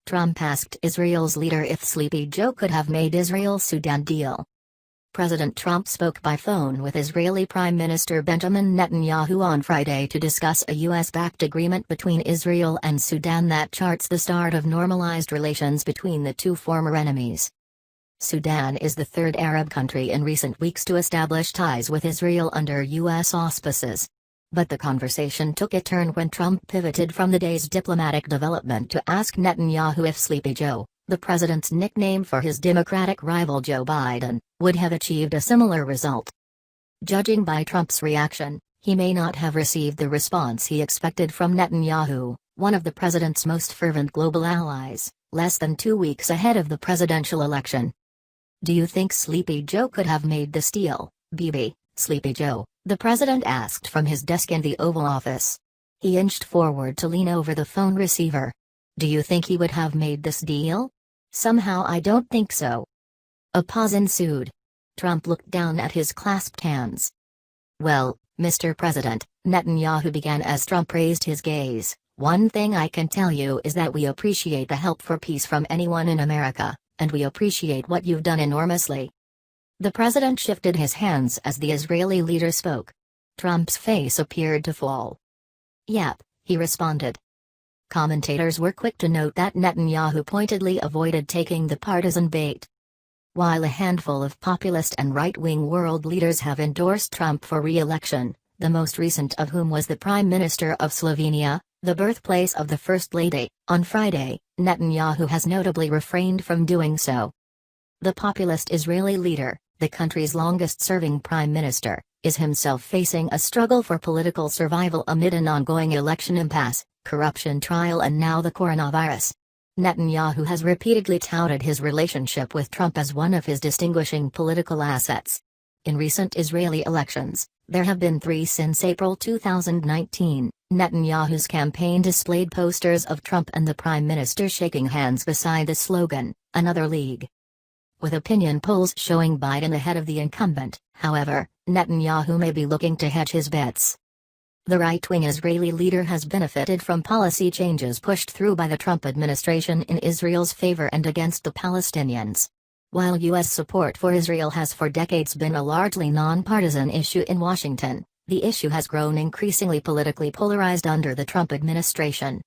Trump asked Israel's leader if Sleepy Joe could have made Israel-Sudan deal. President Trump spoke by phone with Israeli Prime Minister Benjamin Netanyahu on Friday to discuss a U.S.-backed agreement between Israel and Sudan that charts the start of normalized relations between the two former enemies. Sudan is the third Arab country in recent weeks to establish ties with Israel under U.S. auspices. But the conversation took a turn when Trump pivoted from the day's diplomatic development to ask Netanyahu if Sleepy Joe, the president's nickname for his Democratic rival Joe Biden, would have achieved a similar result. Judging by Trump's reaction, he may not have received the response he expected from Netanyahu, one of the president's most fervent global allies, less than 2 weeks ahead of the presidential election. Do you think Sleepy Joe could have made this deal, Bibi, Sleepy Joe? The president asked from his desk in the Oval Office. He inched forward to lean over the phone receiver. Do you think he would have made this deal? Somehow I don't think so. A pause ensued. Trump looked down at his clasped hands. Well, Mr. President, Netanyahu began as Trump raised his gaze. One thing I can tell you is that we appreciate the help for peace from anyone in America, and we appreciate what you've done enormously. The president shifted his hands as the Israeli leader spoke. Trump's face appeared to fall. Yep, he responded. Commentators were quick to note that Netanyahu pointedly avoided taking the partisan bait. While a handful of populist and right-wing world leaders have endorsed Trump for re-election, the most recent of whom was the Prime Minister of Slovenia, the birthplace of the First Lady, on Friday, Netanyahu has notably refrained from doing so. The populist Israeli leader, the country's longest-serving prime minister, is himself facing a struggle for political survival amid an ongoing election impasse, corruption trial and now the coronavirus. Netanyahu has repeatedly touted his relationship with Trump as one of his distinguishing political assets. In recent Israeli elections, there have been 3 since April 2019. Netanyahu's campaign displayed posters of Trump and the prime minister shaking hands beside the slogan, "Another League." With opinion polls showing Biden ahead of the incumbent, however, Netanyahu may be looking to hedge his bets. The right-wing Israeli leader has benefited from policy changes pushed through by the Trump administration in Israel's favor and against the Palestinians. While U.S. support for Israel has for decades been a largely nonpartisan issue in Washington, the issue has grown increasingly politically polarized under the Trump administration.